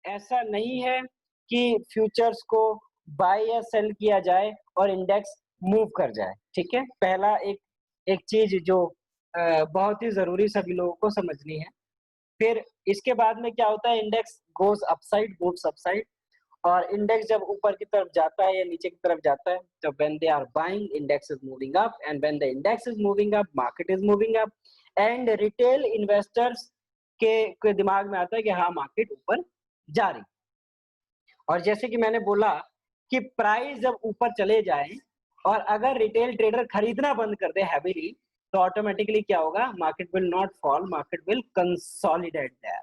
ऐसा नहीं है कि फ्यूचर्स को बाय या सेल किया जाए और इंडेक्स मूव कर जाए, ठीक है? पहला एक एक चीज़ जो बहुत ही ज़रूरी सभी लोगों को समझनी है। फिर इसके बाद में क्या होता है, index goes upside, moves upside, और इंडेक्स जब ऊपर की तरफ जाता है या नीचे की तरफ जाता है, तो when they are buying, index is moving up, and when the index is moving up, market is moving up, and retail investors के दिमाग में आता है कि हाँ, मार्केट ऊपर जा रही। और जैसे कि मैंने बोला कि प्राइस जब ऊपर चले जाए और अगर रिटेल ट्रेडर खरीदना बंद कर दे हैवीली, तो ऑटोमेटिकली क्या होगा, market will not fall, market will consolidate there.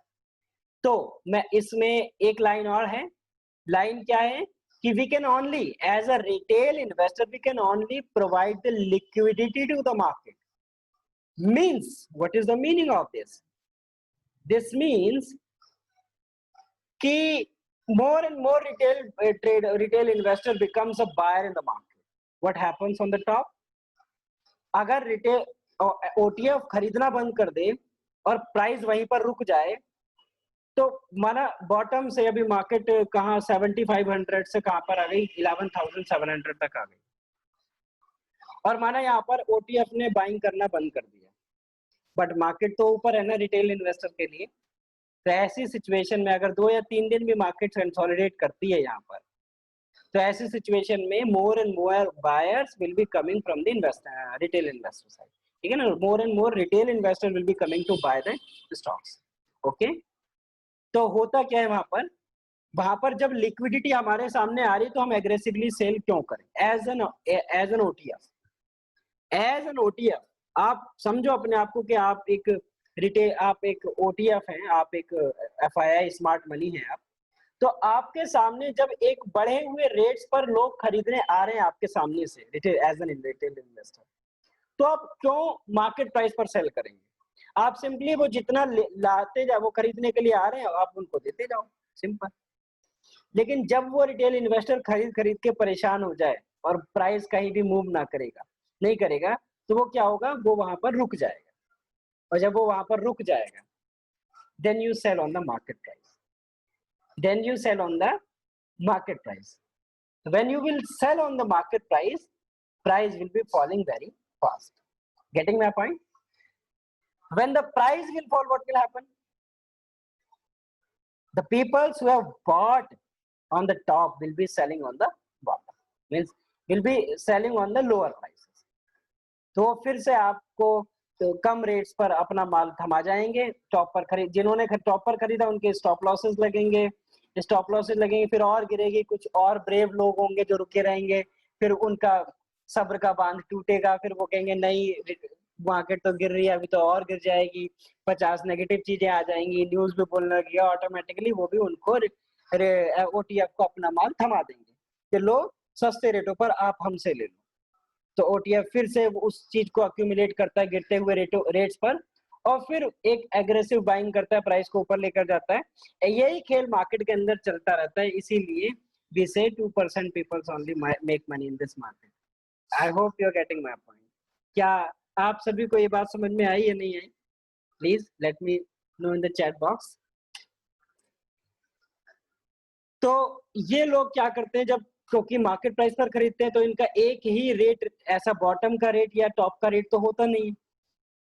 तो मैं इसमें एक लाइन और है, लाइन क्या है कि we can only as a retail investor we can only provide the liquidity to the market. Means what is the meaning of this? This means कि more and more retail investor becomes a buyer in the market. What happens on the top? अगर retail ओटीएफ खरीदना बंद कर दे और price वहीं पर रुक जाए, तो माना बॉटम से अभी मार्केट कहाँ 7500 से कहाँ पर आ गई, 11700 तक आ गई, और माना यहाँ पर ओटीएफ ने बाइंग करना बंद कर दिया, बट मार्केट तो ऊपर है ना रिटेल इन्वेस्टर के लिए। तो ऐसी सिचुएशन में अगर 2 या 3 दिन भी मार्केट कंसोलिडेट करती है यहाँ पर, तो ऐसी सिचुएशन में more and more buyers will be coming from the investor, retail investor side, ठीक है ना? More and more retail investor will be coming to buy the stocks. Okay, तो होता क्या है वहां पर जब लिक्विडिटी हमारे सामने आ रही, तो हम एग्रेसिवली सेल क्यों करें? एज एन ओटीएफ, एज एन ओटीएफ आप समझो अपने आप को कि आप एक रिटेल, आप एक ओटीएफ हैं, आप एक एफआईआई स्मार्ट मनी है आप। तो आपके सामने जब एक बढ़े हुए रेट्स पर लोग खरीदने आ रहे हैं आपके सामने से, retail as an retail investor, तो आप क्यों मार्केट प्राइस पर सेल करेंगे? आप सिंपली वो जितना लाते जाओ, वो खरीदने के लिए आ रहे हैं, आप उनको देते जाओ, सिंपल। लेकिन जब वो रिटेल इन्वेस्टर खरीद खरीद के परेशान हो जाए और प्राइस कहीं भी मूव ना करेगा, नहीं करेगा, तो वो क्या होगा, वो वहां पर रुक जाएगा, और जब वो वहां पर रुक जाएगा, then you sell on the market price, then you sell on the market price. When you will sell on the market price, price will be falling very fast. Getting my point? When the price will fall, what will happen? The people who have bought on the top will be selling on the bottom, means will be selling on the lower prices. तो फिर से आपको तो कम rates पर अपना माल थमा जाएंगे, top पर खरीद, जिन्होंने टॉप पर खरीदा उनके स्टॉप लॉसेस लगेंगे, स्टॉप लॉसेस लगेंगे, फिर और गिरेगी, कुछ और ब्रेव लोग होंगे जो रुके रहेंगे, फिर उनका सब्र का बांध टूटेगा, फिर वो कहेंगे नहीं मार्केट तो गिर रही है, अभी तो और गिर जाएगी, 50 नेगेटिव चीजें आ जाएंगी, न्यूज भी बोलने लगेगा, ऑटोमेटिकली वो भी उनको ओटीएफ को अपना माल थमा देंगे कि लो सस्ते रेटों पर आप हमसे ले लो। तो ओटीएफ फिर से उस चीज को अक्यूमुलेट करता है गिरते हुए रेट्स पर, और फिर एक एग्रेसिव बाइंग करता है, प्राइस को ऊपर लेकर जाता है। यही खेल मार्केट के अंदर चलता रहता है, इसीलिए we say 2% peoples only make money in this market. I hope you are getting my point. क्या आप सभी को ये बात समझ में आई या नहीं आई? Please let me know in the chat box. तो ये लोग क्या करते हैं, जब क्योंकि मार्केट प्राइस पर खरीदते हैं, तो इनका एक ही रेट, ऐसा बॉटम का रेट या टॉप का रेट तो होता नहीं है,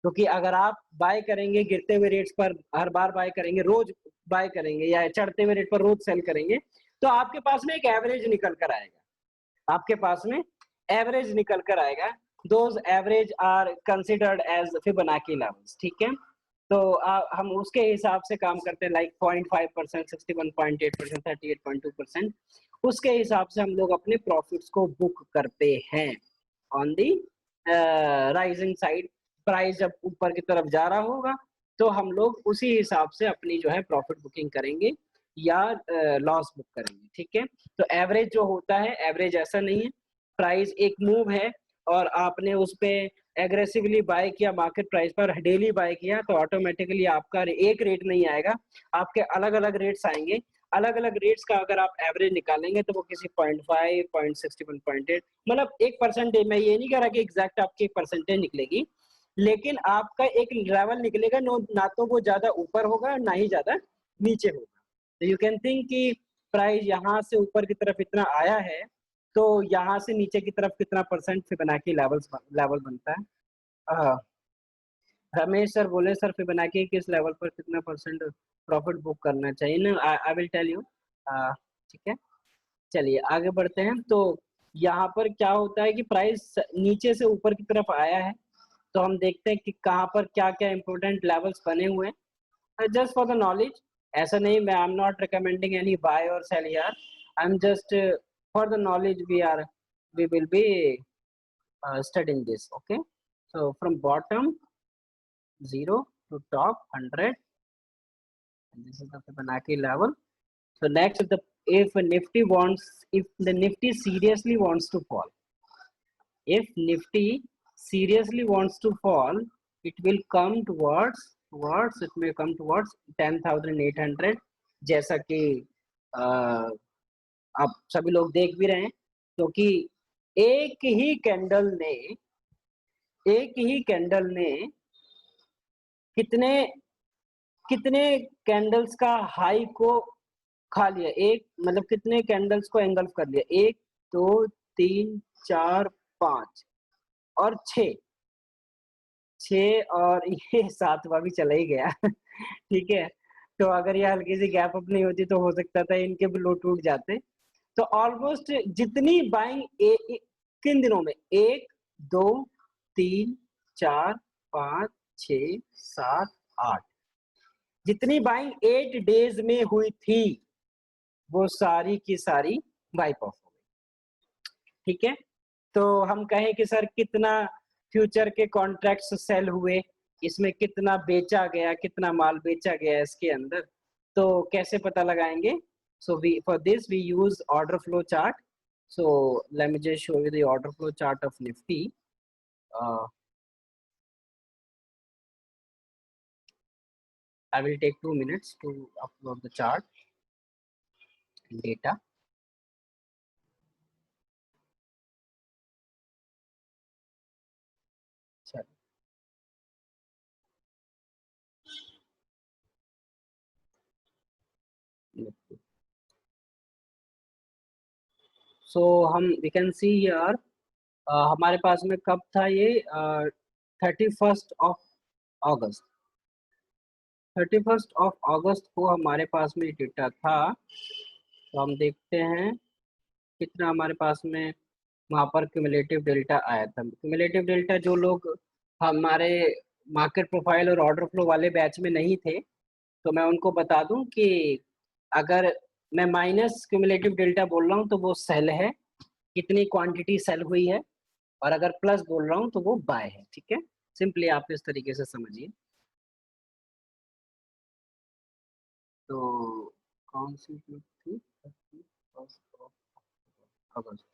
क्योंकि अगर आप बाय करेंगे गिरते हुए रेट्स पर, हर बार बाय करेंगे, रोज बाय करेंगे, या चढ़ते हुए रेट पर रोज सेल करेंगे, तो आपके पास में एक एवरेज निकल कर आएगा, आपके पास में एवरेज निकल कर आएगा। Those average are considered as Fibonacci levels, ठीक है? तो हम उसके हिसाब से काम करते हैं, लाइक 0.5%, 61.8%, 38.2%, उसके हिसाब से हम लोग अपने प्रॉफिट्स को बुक करते हैं on the rising side. Price जब ऊपर की तरफ जा रहा होगा, तो हम लोग उसी हिसाब से अपनी जो है प्रॉफिट बुकिंग करेंगे या लॉस बुक करेंगे, ठीक है? तो एवरेज जो होता है, एवरेज ऐसा नहीं है, प्राइस एक मूव है और आपने उस पे एग्रेसिवली बाय किया, मार्केट प्राइस पर डेली बाय किया, तो ऑटोमेटिकली आपका एक रेट नहीं आएगा, आपके अलग अलग रेट्स आएंगे। अलग अलग रेट्स का अगर आप एवरेज निकालेंगे, तो वो किसी 0.5, 0.61, 0.8, मतलब 1%, मैं ये नहीं कह रहा कि एग्जैक्ट आपकी 1% निकलेगी, लेकिन आपका एक लेवल निकलेगा, ना तो वो ज्यादा ऊपर होगा ना ही ज्यादा नीचे होगा। तो यू कैन थिंक कि प्राइस यहाँ से ऊपर की तरफ इतना आया है, तो यहाँ से नीचे की तरफ कितना परसेंट फिबोनाची लेवल बनता है। रमेश सर बोले सर फिबोनाची किस लेवल पर कितना परसेंट प्रॉफिट बुक करना चाहिए ना, आई विल टेल यू। ठीक है, चलिए आगे बढ़ते हैं। तो यहाँ पर क्या होता है कि प्राइस नीचे से ऊपर की तरफ आया है, तो हम देखते हैं कि कहाँ पर क्या क्या इंपॉर्टेंट लेवल्स बने हुए हैं। जस्ट फॉर द नॉलेज, ऐसा नहीं, मैं I am not recommending any buy और sell here, I am just for the knowledge we will be studying this. Okay, so from bottom 0 to top 100, and this is the Fibonacci level. So next, if the Nifty seriously wants to fall, if Nifty seriously wants to fall, it will come towards it may come towards 10,800, जैसा कि आप सभी लोग देख भी रहे हैं, क्योंकि एक ही कैंडल ने कितने कैंडल्स का हाई को खा लिया, एक मतलब कितने कैंडल्स को एंगल्फ कर लिया, 1 2 3 4 5 और 6 और ये 7वां भी चला ही गया। ठीक है, तो अगर ये हल्की सी गैप अप नहीं होती तो हो सकता था इनके भी लो टूट जाते। तो ऑलमोस्ट जितनी बाइंग किन दिनों में 1 2 3 4 5 6 7 8, जितनी बाइंग 8 डेज में हुई थी वो सारी की सारी वाइप ऑफ हो गई। ठीक है, तो हम कहें कि सर कितना फ्यूचर के कॉन्ट्रैक्ट्स सेल हुए, इसमें कितना बेचा गया, कितना माल बेचा गया इसके अंदर, तो कैसे पता लगाएंगे? So we for this we use order flow chart. So let me just show you the order flow chart of Nifty. I will take 2 minutes to upload the chart and data. So हम we can see here हमारे पास में कब था ये 31st of August, 31st of अगस्त को हमारे पास में data था। तो हम देखते हैं कितना हमारे पास में वहाँ पर क्यूमुलेटिव डेल्टा आया था। क्यूमुलेटिव डेल्टा जो लोग हमारे मार्केट प्रोफाइल और ऑर्डर फ्लो वाले बैच में नहीं थे, तो मैं उनको बता दूं कि अगर मैं माइनस क्यूमुलेटिव डेल्टा बोल रहा हूँ तो वो सेल है, कितनी क्वांटिटी सेल हुई है, और अगर प्लस बोल रहा हूँ तो वो बाय है। ठीक है, सिंपली आप इस तरीके से समझिए। तो कौन सी थी अगस्त,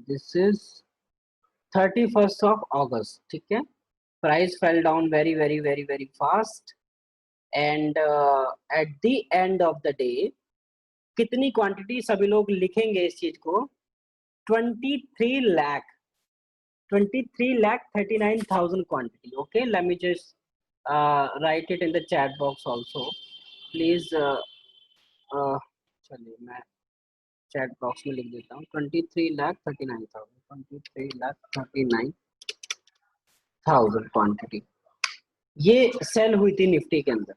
this is 31st of August। ठीक है, price fell down very very very very fast, and at the end of the day कितनी क्वांटिटी, सभी लोग लिखेंगे इस चीज को, 23,39,000 quantity. Okay, let me just write it in the chat box also, please। चलिए मैं चैट बॉक्स में लिख देता हूँ 23,39,000 क्वांटिटी ये सेल हुई थी निफ्टी के अंदर।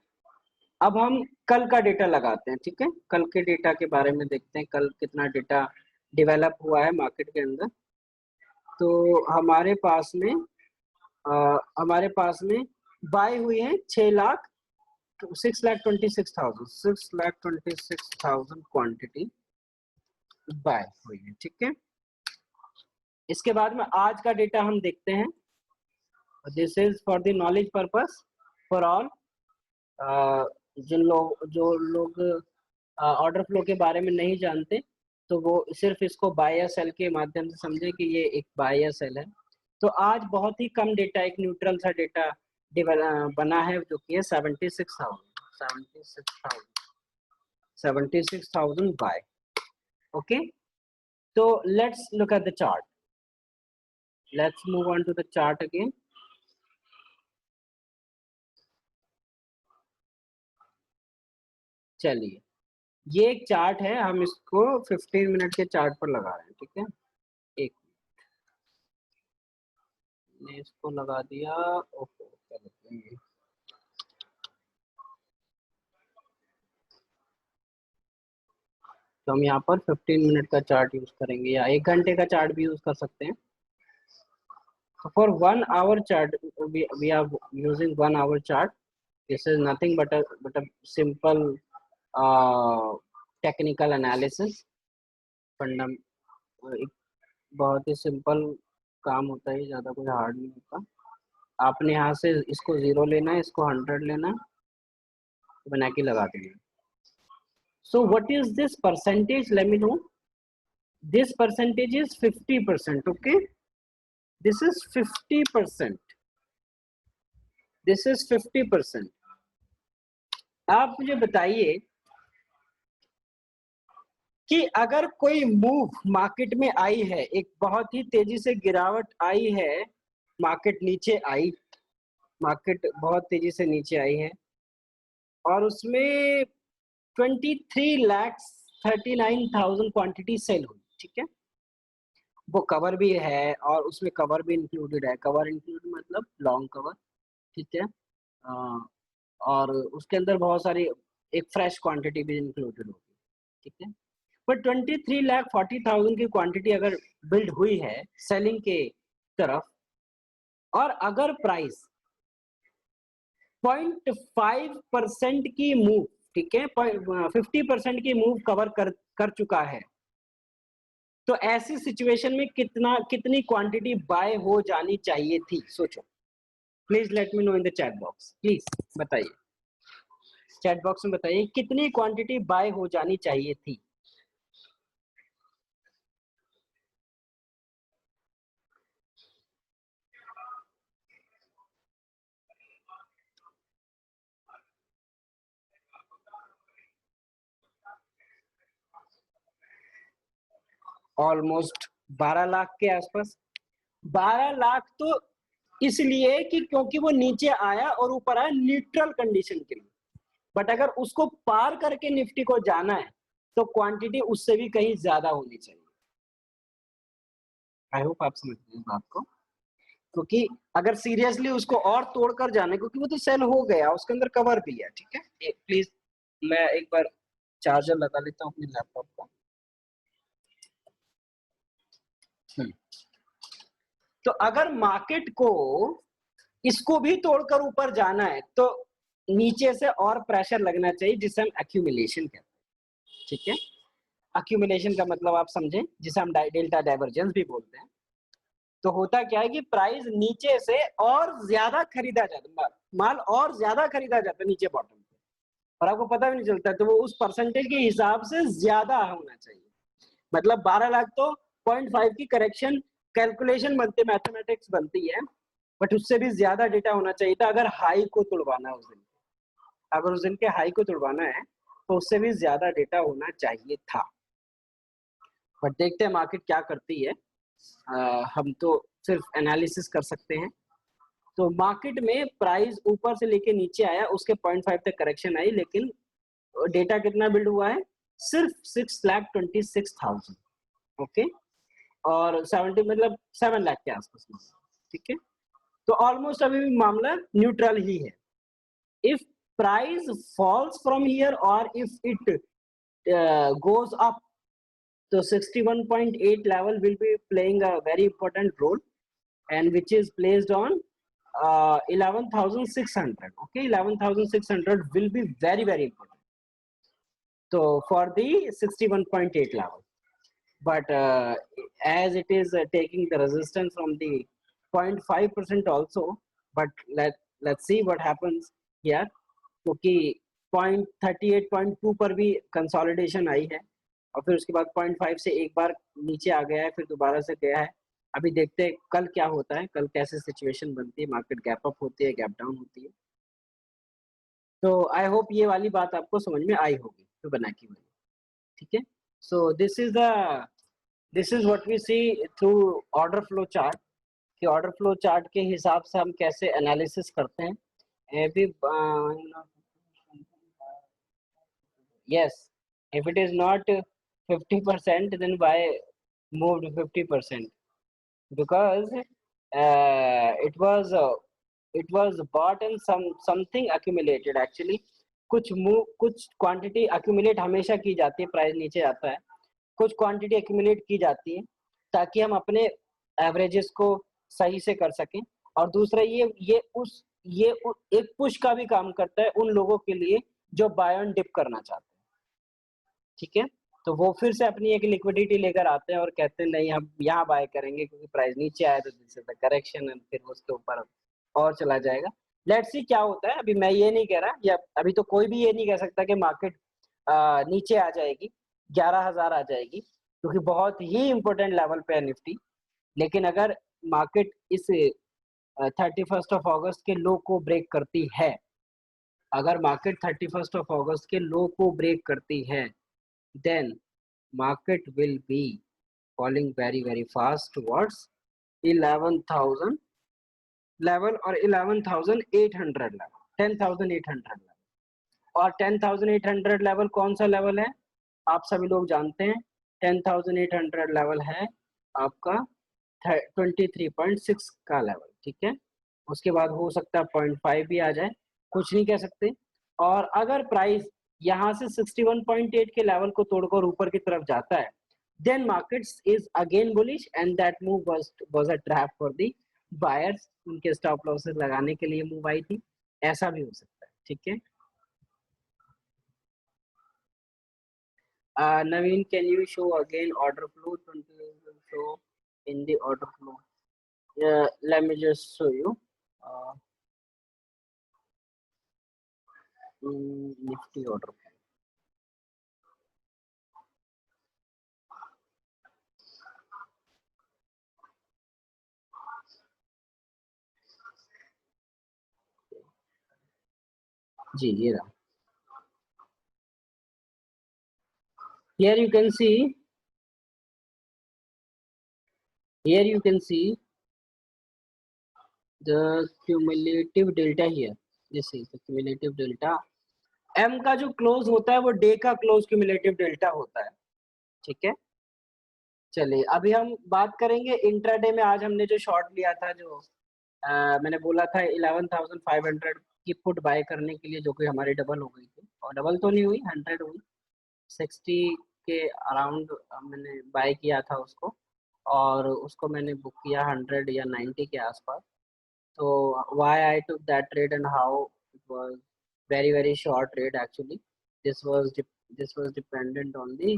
अब हम कल का डेटा लगाते हैं। ठीक है, कल के डेटा के बारे में देखते हैं, कल कितना डेटा डेवलप हुआ है मार्केट के अंदर। तो हमारे पास में बाय हुई है 6,26,000 क्वांटिटी बाय हुई है। ठीक है, इसके बाद में आज का डेटा हम देखते हैं। This is for the knowledge purpose for all. जो लोग ऑर्डर फ्लो के बारे में नहीं जानते, तो वो सिर्फ इसको बाय या सेल के माध्यम से समझे कि ये एक बाय या सेल है। तो आज बहुत ही कम डेटा, एक न्यूट्रल सा डेटा बना है, जो कि है 76,000 buy. Okay, so let's look at the chart. Let's move on to the chart again. चलिए, ये एक चार्ट है, हम इसको 15 मिनट के चार्ट पर लगा रहे हैं, ठीक है। एक ने इसको लगा दिया। ओके, चलिए तो हम यहाँ पर 15 मिनट का चार्ट यूज करेंगे, या 1 घंटे का चार्ट भी यूज कर सकते हैं। So for 1 hour chart, we are using 1 hour chart. This is nothing but a simple technical analysis. फंडम एक बहुत ही सिंपल काम होता है, ज़्यादा कोई हार्ड नहीं होता। आपने यहाँ से इसको 0 लेना है, इसको 100 लेना है, बना के लगा देना। So what is this percentage? Let me know. This percentage is 50%. Okay, this is 50%. This is 50%. आप मुझे बताइए कि अगर कोई मूव मार्केट में आई है, एक बहुत ही तेजी से गिरावट आई है, मार्केट नीचे आई, मार्केट बहुत तेजी से नीचे आई है और उसमें 23,39,000 क्वांटिटी सेल हुई, ठीक है। वो कवर भी है और उसमें कवर भी इंक्लूडेड है। कवर इंक्लूड मतलब लॉन्ग कवर, ठीक है। और उसके अंदर बहुत सारी एक फ्रेश क्वांटिटी भी इंक्लूडेड होगी, ठीक है। पर 23,40,000 की क्वांटिटी अगर बिल्ड हुई है सेलिंग के तरफ, और अगर प्राइस 0.5% की मूव, ठीक है, 50% की मूव कवर कर चुका है, तो ऐसी सिचुएशन में कितनी क्वांटिटी बाय हो जानी चाहिए थी? सोचो, please let me know in the chat box. Please बताइए, चैट बॉक्स में बताइए कितनी क्वांटिटी बाय हो जानी चाहिए थी। ऑलमोस्ट 12 लाख के आसपास। 12 लाख तो इसलिए कि क्योंकि वो नीचे आया और ऊपर आया न्यूट्रल कंडीशन के लिए, बट अगर उसको पार करके निफ्टी को जाना है तो क्वांटिटी उससे भी कहीं ज्यादा होनी चाहिए। आई होप आप समझ गए इस बात को, क्योंकि अगर सीरियसली उसको और तोड़कर जाना है, क्योंकि वो तो सेल हो गया, उसके अंदर कवर भी है, ठीक है। प्लीज मैं एक बार चार्जर लगा लेता हूँ अपने लैपटॉप का। तो अगर मार्केट को इसको भी तोड़कर ऊपर जाना है तो नीचे से और प्रेशर लगना चाहिए, जिसे हम एक्यूमुलेशन कहते हैं, ठीक है। एक्यूमुलेशन का मतलब आप समझें, जिसे हम डेल्टा डाइवर्जेंस भी बोलते हैं। तो होता क्या है कि प्राइस नीचे से और ज्यादा खरीदा जाता है, माल और ज्यादा खरीदा जाता है नीचे बॉटम पे, और आपको पता भी नहीं चलता, तो वो उस परसेंटेज के हिसाब से ज्यादा होना चाहिए। मतलब 12 लाख तो 0.5 की करेक्शन कैलकुलेशन बनती, मैथमेटिक्स बनती है, बट उससे भी ज्यादा डेटा होना चाहिए था अगर हाई को तुड़वाना है उस दिन। अगर उस दिन के हाई को तुड़वाना है तो उससे भी ज्यादा डेटा होना चाहिए था। बट देखते हैं मार्केट क्या करती है। हम तो सिर्फ एनालिसिस कर सकते हैं। तो मार्केट में प्राइस ऊपर से लेके नीचे आया, उसके 0.5 तक करेक्शन आई, लेकिन डेटा कितना बिल्ड हुआ है? सिर्फ 6,26,000। ओके, और 70 मतलब 7 लाख के आसपास, ठीक है। तो ऑलमोस्ट अभी भी मामला न्यूट्रल ही है। If price falls from here और if it goes up, so 61.8 level will be playing a very important role, and which is placed on 11,600. Okay, 11,600 will be very important, so for the 61.8 level. But as it is taking the resistance from the 0.5% also, but let's see what happens here, क्योंकि 0.38.2 पर भी consolidation आई है और फिर उसके बाद 0.5 से एक बार नीचे आ गया है, फिर दोबारा से गया है। अभी देखते हैं कल क्या होता है, कल कैसे सिचुएशन बनती है, मार्केट गैप अप होती है, गैप डाउन होती है। तो आई होप ये वाली बात आपको समझ में आई होगी, तो बना की वाली, ठीक है। So this is what we see through order flow chart, कि ऑर्डर फ्लो चार्ट के हिसाब से हम कैसे एनालिसिस करते हैं। अभी Yes, if it is not 50%, then why moved 50%? Because it was bought and something accumulated actually. कुछ क्वांटिटी accumulate हमेशा की जाती है, प्राइस नीचे आता है, कुछ क्वांटिटी accumulate की जाती है ताकि हम अपने एवरेजेस को सही से कर सकें। और दूसरा एक पुश का भी काम करता है उन लोगों के लिए जो बाय ऑन डिप करना चाहते हैं, ठीक है। तो वो फिर से अपनी एक लिक्विडिटी लेकर आते हैं और कहते हैं नहीं हम यहाँ बाय करेंगे क्योंकि प्राइस नीचे आया तो this is the correction, and फिर उसके ऊपर और चला जाएगा। लेट्स सी क्या होता है। अभी मैं ये नहीं कह रहा, या अभी तो कोई भी ये नहीं कह सकता कि मार्केट नीचे आ जाएगी, 11,000 आ जाएगी, क्योंकि बहुत ही इंपॉर्टेंट लेवल पे है निफ्टी। लेकिन अगर मार्केट इस 31 ऑफ अगस्त के लो को ब्रेक करती है, अगर मार्केट 31 ऑफ अगस्त के लो को ब्रेक करती है, then market will be falling very fast towards 11,000 level or 11,800 level, 10,800 level। और 10,800 लेवल कौन सा लेवल है आप सभी लोग जानते हैं। 10,800 लेवल है आपका 23.6 का लेवल, ठीक है। उसके बाद हो सकता है 0.5 भी आ जाए, कुछ नहीं कह सकते। और अगर प्राइस यहाँ से 61.8 के लेवल को तोड़कर ऊपर की तरफ जाता है, then markets is again bullish and that move was a trap for the buyers। उनके स्टॉप लॉसेस लगाने के लिए मूव आई थी, ऐसा भी हो सकता है, ठीक है। Naveen, can you show again order flow? 20 will show in the order flow. Let me just show you. Nifty order flow. जी ये रहा। Here you can see the cumulative delta here. This is the cumulative delta। M का जो close होता है वो day का close cumulative delta होता है, ठीक है। चलिए अभी हम बात करेंगे इंट्राडे में। आज हमने जो शॉर्ट लिया था, जो मैंने बोला था 11,500 की पुट बाय करने के लिए, जो कि हमारी डबल हो गई थी, और डबल तो नहीं हुई, 100 हुई। 60 के अराउंड मैंने बाय किया था उसको, और उसको मैंने बुक किया 100 या 90 के आसपास। तो why I took that trade and how it was very short trade actually। this was dependent on the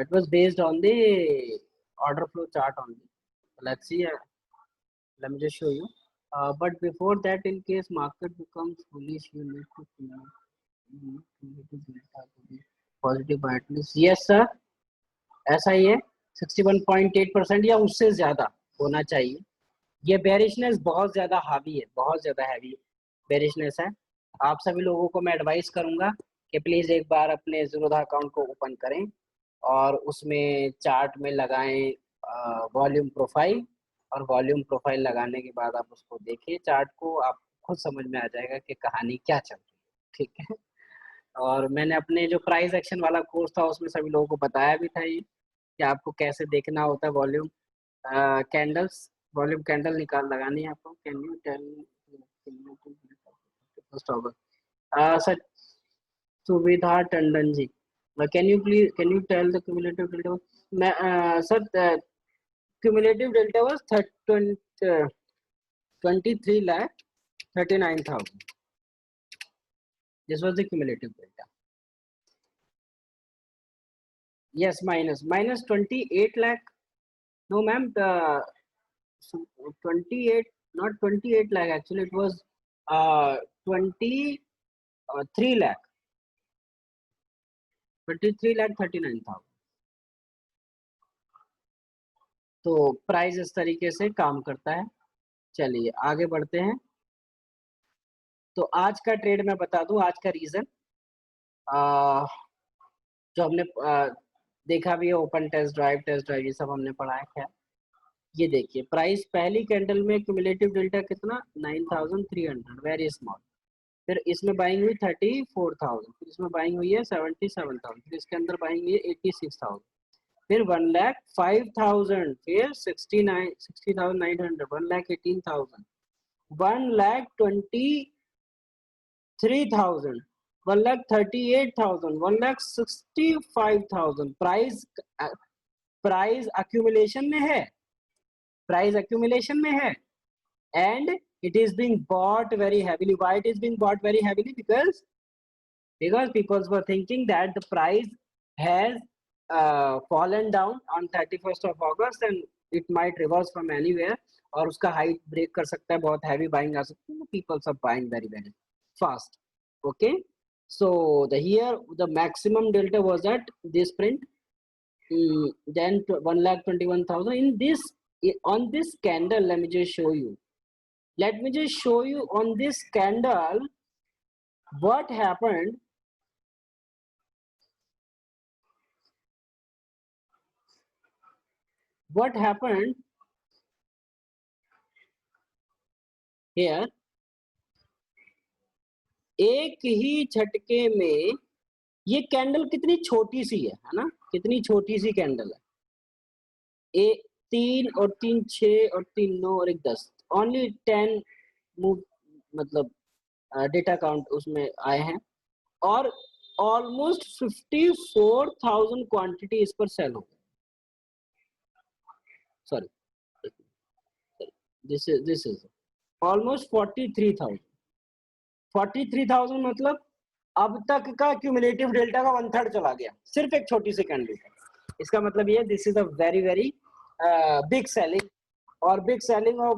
it was based on the order flow chart only। Let's see, let me just show you। But before that, in case market becomes bullish, you need to positive by at least। yes sir, ऐसा ही है, 61.8% या उससे ज्यादा होना चाहिए। ये bearishness बहुत ज्यादा हावी है, बहुत ज्यादा हैवी बेरिशनेस है। आप सभी लोगों को मैं एडवाइस करूंगा कि प्लीज एक बार अपने ज़ीरोधा अकाउंट को ओपन करें और उसमें चार्ट में लगाएं वॉल्यूम प्रोफाइल, और वॉल्यूम प्रोफाइल लगाने के बाद आप उसको देखिए चार्ट को, आप खुद समझ में आ जाएगा कि कहानी क्या चल रही है, ठीक है। और मैंने अपने जो प्राइस एक्शन वाला कोर्स था उसमें सभी लोगों को बताया भी था ये कि आपको कैसे देखना होता है वॉल्यूम कैंडल्स। वॉल्यूम कैंडल निकाल लगानी है आपको। Can you tell sir Suvidha Tandon ji, can you tell the cumulative delta. मैं sir cumulative delta was 23,39,000। This was the cumulative delta. yes minus 28 lakh। no ma'am, 28, not 28 lakh, actually it was 23 lakh, 23,39,000। तो price इस तरीके से काम करता है। चलिए आगे बढ़ते हैं। तो आज का ट्रेड मैं बता दूं, आज का रीजन जो हमने देखा भी है, ओपन टेस्ट ड्राइव ये सब हमने पढ़ा है। खैर ये देखिए प्राइस पहली कैंडल में क्यूमुलेटिव डेल्टा कितना 9,300, वेरी स्मॉल। फिर इसमें बाइंग हुई 34,000, फिर इसमें बाइंग हुई है 77,000, फिर इसके अंदर बाइंग हुई है 86,000, फिर 1,05,000, फिर 60,900, 1,18,000, 1,23,000, 1,38,000, 1,65,000। प्राइस अक्यूमुलेशन में है, प्राइस अक्यूमुलेशन में है, and it is being bought very heavily. Why it is being bought very heavily? Because people were thinking that the price has fallen down on 31st of August and it might reverse from anywhere, और उसका height break कर सकता है, बहुत heavy buying आ सकती है, people are buying very very fast. Okay, so here the maximum delta was at this print, then 1,21,000 in this. On this candle, let me just show you on this candle what happened. What happened here, एक ही झटके में ये candle कितनी छोटी सी है ना, कितनी छोटी सी कैंडल है, 3 और 3 6 और 3 9 और 1 10, ओनली 10 मूव, मतलब डेटा काउंट उसमें आए हैं, और ऑलमोस्ट 54,000 क्वांटिटी इस पर सेल हो गई. सॉरी, दिस इज ऑलमोस्ट 43,000 मतलब अब तक का क्यूमुलेटिव डेल्टा का 1/3 चला गया सिर्फ एक छोटी सी कैंडल का. इसका मतलब ये this is a very very big selling, और बिग सेलिंग और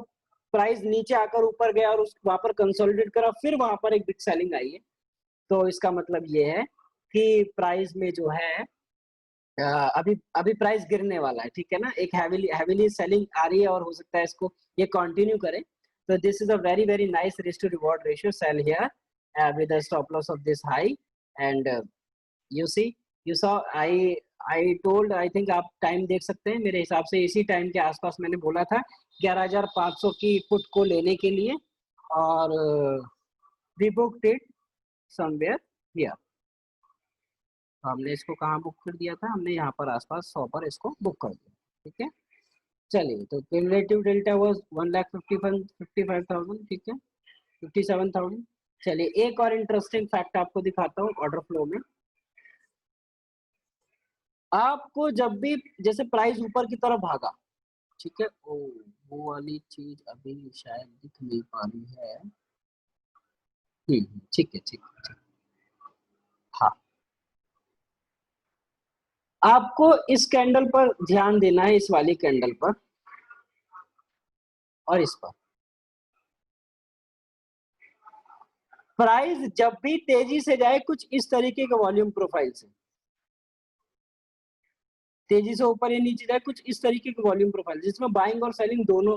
प्राइस नीचे आकर ऊपर गया और उस वहां पर कंसोलिडेट करा, फिर वहां पर एक बिग सेलिंग आई है. तो इसका मतलब ये है कि प्राइस में जो है अभी प्राइस गिरने वाला है, ठीक है ना, एक हैवीली सेलिंग आ रही है और हो सकता है इसको ये कंटिन्यू करे. So this is a very very nice risk to reward ratio sell here with a stop loss of this high, and you saw I told, I think आप टाइम देख सकते हैं, मेरे हिसाब से इसी टाइम के आसपास मैंने बोला था 11,500 की पुट को लेने के लिए, और we booked it somewhere here. हमने इसको कहाँ बुक कर दिया था, हमने यहाँ पर आसपास 100 पर इसको बुक कर दिया, ठीक है. चलिए, तो क्यूमुलेटिव डेल्टा वाज 1,55,000, ठीक है, 57,000. चलिए, एक और इंटरेस्टिंग फैक्ट आपको दिखाता हूँ ऑर्डर फ्लो में. आपको जब भी जैसे प्राइस ऊपर की तरफ भागा, ठीक है, वो वाली चीज अभी शायद दिख नहीं पा रही है. ठीक है, ठीक है, हाँ, आपको इस कैंडल पर ध्यान देना है, इस वाली कैंडल पर और इस पर. प्राइस जब भी तेजी से जाए कुछ इस तरीके के वॉल्यूम प्रोफाइल से, तेजी से ऊपर या नीचे जाए कुछ इस तरीके के वॉल्यूम प्रोफाइल जिसमें बाइंग और सेलिंग दोनों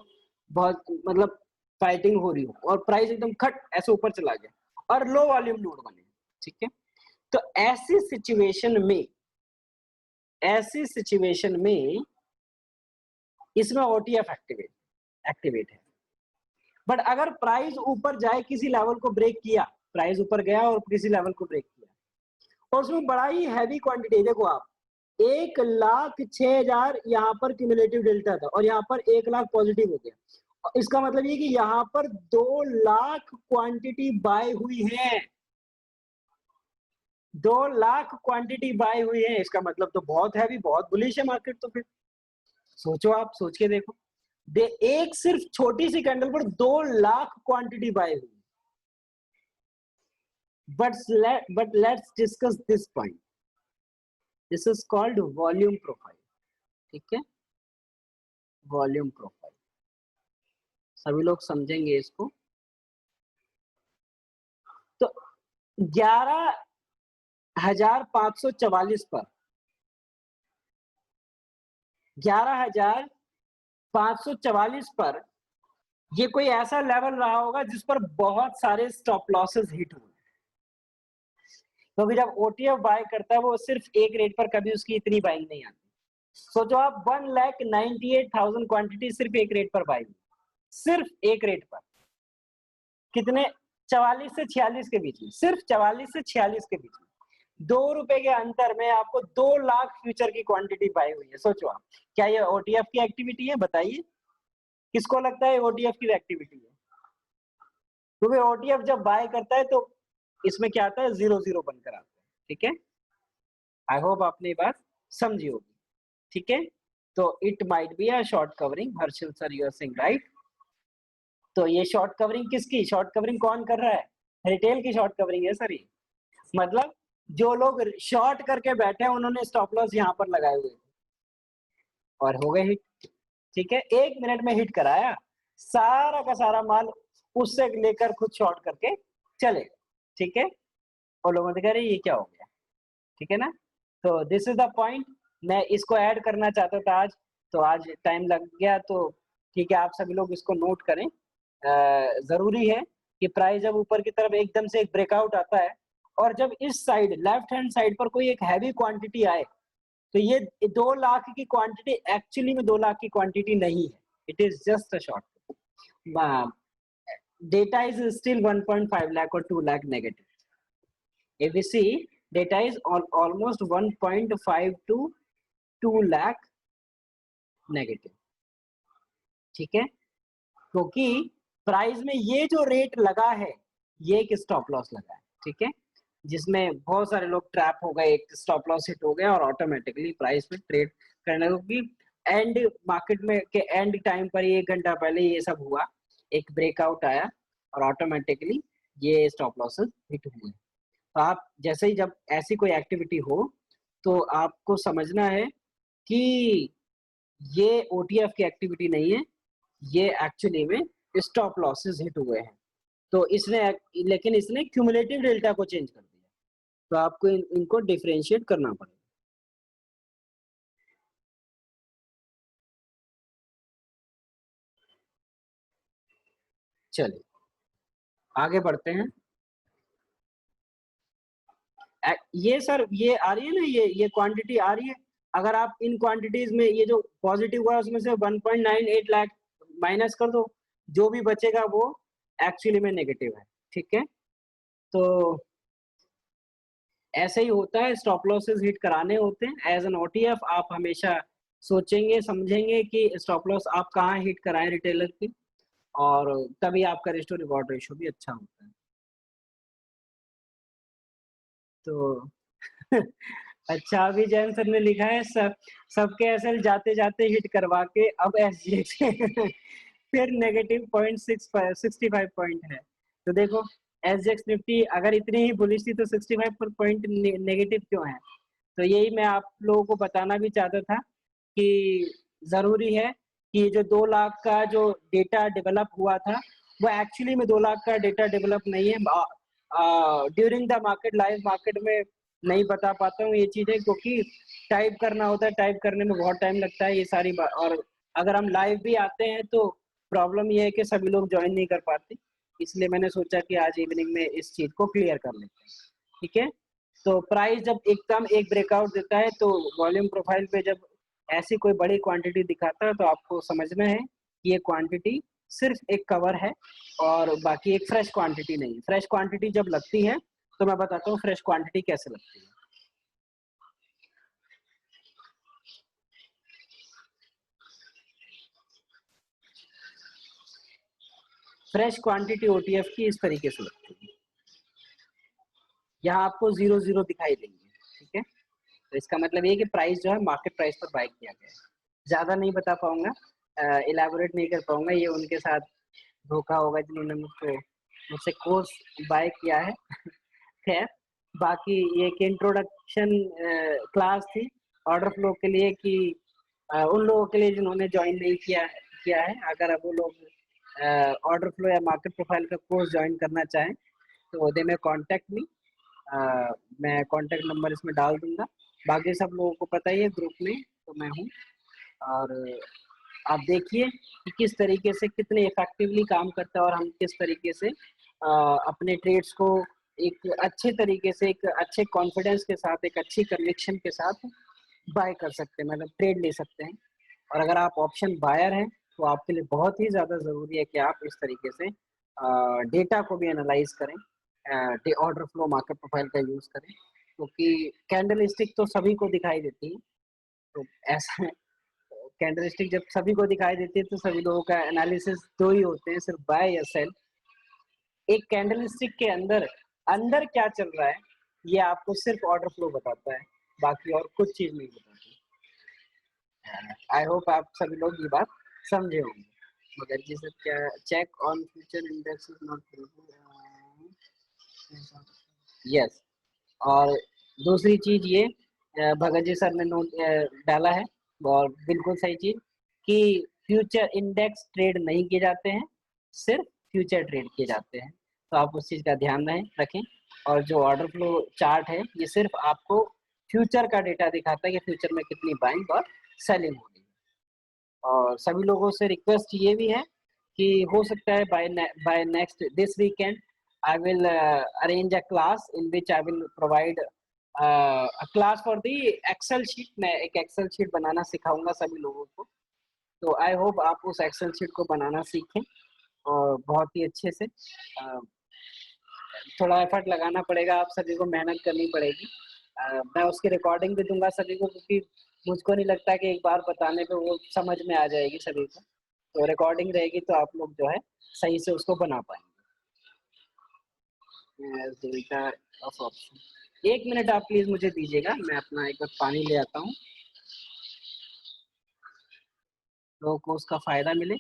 बहुत मतलब फाइटिंग हो रही हो, और प्राइस एकदम खट ऐसे ऊपर चला गया और लो वॉल्यूम नोड बने, ठीक है. तो ऐसी सिचुएशन में इसमें ओटीएफ एक्टिवेट है. बट अगर प्राइस ऊपर जाए, किसी लेवल को ब्रेक किया, प्राइस ऊपर गया और किसी लेवल को ब्रेक किया, और उसमें बड़ा ही हैवी क्वांटिटी, देखो आप 1,06,000 यहाँ पर क्यूमुलेटिव डेल्टा था और यहाँ पर 1 लाख पॉजिटिव हो गया. इसका मतलब ये कि यहाँ पर 2 लाख क्वांटिटी बाय हुई है, 2 लाख क्वांटिटी बाय हुई है. इसका मतलब तो बहुत हैवी, बहुत बुलिश है मार्केट. तो फिर सोचो, आप सोच के देखो, एक सिर्फ छोटी सी कैंडल पर 2 लाख क्वांटिटी बाय हुई. but let's discuss this point. This is called volume profile, ठीक है, वॉल्यूम प्रोफाइल. सभी लोग समझेंगे इसको. तो 11,544 पर 11,544 पर ये कोई ऐसा लेवल रहा होगा जिस पर बहुत सारे स्टॉप लॉसेस हिट हुए, क्योंकि जब ओटीएफ बाय करता है वो सिर्फ एक रेट पर कभी उसकी इतनी बाइंग नहीं आती. सोचो आप 1,98,000 क्वांटिटी सिर्फ एक रेट पर बाई, सिर्फ एक रेट पर. कितने 44 से 46 के बीच में, सिर्फ 44 से 46 के बीच में 2 रुपए के अंतर में आपको 2 लाख फ्यूचर की क्वांटिटी बाय हुई है। सोचो आप, क्या ये ओटीएफ की एक्टिविटी है? बताइए, किसको लगता है ओटीएफ की एक्टिविटी है? क्योंकि ओटीएफ जब बाय करता है तो इसमें क्या आता है, 0 बनकर आता है। ठीक है, आई होप आपने ये बात समझी होगी। ठीक है, तो it might be a short covering, Harshal sir you are saying right. तो ये शॉर्ट कवरिंग किसकी, शॉर्ट कवरिंग कौन कर रहा है? रिटेल की शॉर्ट कवरिंग है सर ये। मतलब जो लोग शॉर्ट करके बैठे हैं उन्होंने स्टॉप लॉस यहाँ पर लगाए हुए और हो गए हिट। ठीक है, 1 मिनट में हिट कराया, सारा का सारा माल उससे लेकर खुद शॉर्ट करके चले। ठीक है, और लोगों ने कह रहे ये क्या हो गया। ठीक है ना, तो दिस इज द पॉइंट। मैं इसको ऐड करना चाहता था आज, तो आज टाइम लग गया, तो ठीक है, आप सभी लोग इसको नोट करें। जरूरी है कि प्राइस जब ऊपर की तरफ एकदम से एक ब्रेकआउट आता है और जब इस साइड लेफ्ट हैंड साइड पर कोई एक हैवी क्वांटिटी आए, तो ये 2 लाख की क्वांटिटी एक्चुअली में 2 लाख की क्वांटिटी नहीं है, it is just a short. data is still 1.5 lakh or 2 lakh negative. If we see, data is almost 1.5 to 2 lakh negative. ठीक है, क्योंकि प्राइस में ये जो रेट लगा है ये एक स्टॉप लॉस लगा है। ठीक है, जिसमें बहुत सारे लोग ट्रैप हो गए, एक स्टॉप लॉस हिट हो गया और ऑटोमेटिकली प्राइस में ट्रेड करने, क्योंकि एंड मार्केट में के एंड टाइम पर 1 घंटा पहले ये सब हुआ, एक ब्रेकआउट आया और ऑटोमेटिकली ये स्टॉप लॉसेस हिट हुए। तो आप जैसे ही जब ऐसी कोई एक्टिविटी हो तो आपको समझना है कि ये ओटीएफ की एक्टिविटी नहीं है, ये एक्चुअली में स्टॉप लॉसेस हिट हुए हैं। तो इसने लेकिन इसने क्यूमुलेटिव डेल्टा को चेंज कर दिया, तो आपको इनको डिफरेंशिएट करना पड़ेगा। चलिए आगे बढ़ते हैं। ये सर ये आ रही है ना, ये क्वांटिटी आ रही है। अगर आप इन क्वांटिटीज में ये जो पॉजिटिव हुआ उसमें से 1.98 लाख माइनस कर दो, जो भी बचेगा वो एक्चुअली में नेगेटिव है। ठीक है, तो ऐसे ही होता है, स्टॉप लॉसेस हिट कराने होते हैं। एज एन ओटीएफ आप हमेशा सोचेंगे समझेंगे कि स्टॉप लॉस आप कहाँ हिट कराएं रिटेलर की, और तभी आपका रिस्क रिवॉर्ड रेशियो भी अच्छा होता है। तो अच्छा, अभी जैन सर ने लिखा है सबके एसएल जाते जाते हिट करवा के अब एसजीएक्स फिर नेगेटिव 0.65 पॉइंट है। तो देखो एसजीएक्स निफ्टी अगर इतनी ही बुलिश थी तो 65 पर पॉइंट नेगेटिव क्यों है। तो यही मैं आप लोगों को बताना भी चाहता था कि जरूरी है कि जो 2 लाख का जो डेटा डेवलप हुआ था वो एक्चुअली में 2 लाख का डेटा डेवलप नहीं है। During the market, live market में नहीं बता पाता हूँ ये चीजें, क्योंकि टाइप करना होता है, टाइप करने में बहुत टाइम लगता है ये सारी बात। और अगर हम लाइव भी आते हैं तो प्रॉब्लम ये है कि सभी लोग ज्वाइन नहीं कर पाते, इसलिए मैंने सोचा कि आज इवनिंग में इस चीज को क्लियर कर लेते हैं। ठीक है, तो प्राइस जब एकदम एक ब्रेकआउट देता है तो वॉल्यूम प्रोफाइल पे जब ऐसी कोई बड़ी क्वांटिटी दिखाता है तो आपको समझना है कि ये क्वांटिटी सिर्फ एक कवर है और बाकी एक फ्रेश क्वांटिटी नहीं। फ्रेश क्वांटिटी जब लगती है तो मैं बताता हूँ फ्रेश क्वांटिटी कैसे लगती है। फ्रेश क्वांटिटी ओटीएफ की इस तरीके से लगती है, यहाँ आपको 0 दिखाई देंगे। ठीक है, तो इसका मतलब ये कि प्राइस जो है मार्केट प्राइस पर बाय किया गया है। ज्यादा नहीं बता पाऊंगा, इलेबोरेट नहीं कर पाऊंगा, ये उनके साथ धोखा होगा जिन्होंने मुझसे कोर्स बाय किया है। खैर, बाकी ये एक इंट्रोडक्शन क्लास थी ऑर्डर फ्लो के लिए कि उन लोगों के लिए जिन्होंने ज्वाइन नहीं किया है, अगर वो लोग ऑर्डर फ्लो या मार्केट प्रोफाइल का कोर्स ज्वाइन करना चाहें तो दे में कॉन्टेक्ट मी। मैं कॉन्टेक्ट नंबर इसमें डाल दूंगा। बाकी सब लोगों को पता ही है ग्रुप में तो मैं हूँ, और आप देखिए कि किस तरीके से कितने इफेक्टिवली काम करता है और हम किस तरीके से अपने ट्रेड्स को एक अच्छे तरीके से, एक अच्छे कॉन्फिडेंस के साथ, एक अच्छी कन्विक्शन के साथ बाय कर सकते हैं, मतलब ट्रेड ले सकते हैं। और अगर आप ऑप्शन बायर हैं तो आपके लिए बहुत ही ज़्यादा ज़रूरी है कि आप इस तरीके से डेटा को भी एनालाइज करें, ऑर्डर फ्लो मार्केट प्रोफाइल का यूज़ करें, क्योंकि कैंडल स्टिक तो सभी को दिखाई देती है। तो ऐसा कैंडल स्टिक जब सभी को दिखाई देती है तो सभी लोगों का एनालिसिस 2 ही होते हैं, सिर्फ बाय या सेल। एक कैंडल स्टिक के अंदर अंदर क्या चल रहा है, ये आपको सिर्फ ऑर्डर फ्लो बताता है, बाकी और कुछ चीज़ नहीं बताती। आई होप आप सभी लोग ये बात समझे होंगे। मगर जी सर क्या check on future index is not yes. और दूसरी चीज़ ये भगत जी सर ने नोट डाला है और बिल्कुल सही चीज़ कि फ्यूचर इंडेक्स ट्रेड नहीं किए जाते हैं, सिर्फ फ्यूचर ट्रेड किए जाते हैं। तो आप उस चीज़ का ध्यान रखें। और जो ऑर्डर फ्लो चार्ट है ये सिर्फ आपको फ्यूचर का डेटा दिखाता है कि फ्यूचर में कितनी बाइंग और सेलिंग हो रही है। और सभी लोगों से रिक्वेस्ट ये भी है कि हो सकता है by next this weekend I will arrange a class in which I will provide a class for the Excel sheet. मैं एक एक्सेल शीट बनाना सिखाऊंगा सभी लोगों को। तो आई होप आप उस एक्सेल शीट को बनाना सीखें और बहुत ही अच्छे से थोड़ा एफर्ट लगाना पड़ेगा, आप सभी को मेहनत करनी पड़ेगी। मैं उसकी रिकॉर्डिंग भी दूंगा सभी को, क्योंकि मुझको नहीं लगता कि एक बार बताने पे वो समझ में आ जाएगी सभी को। तो रिकॉर्डिंग रहेगी तो आप लोग जो है सही से उसको बना पाएंगे। एक मिनट आप प्लीज मुझे दीजिएगा, मैं अपना एक बार पानी ले आता हूँ, लोगों को उसका फायदा मिले।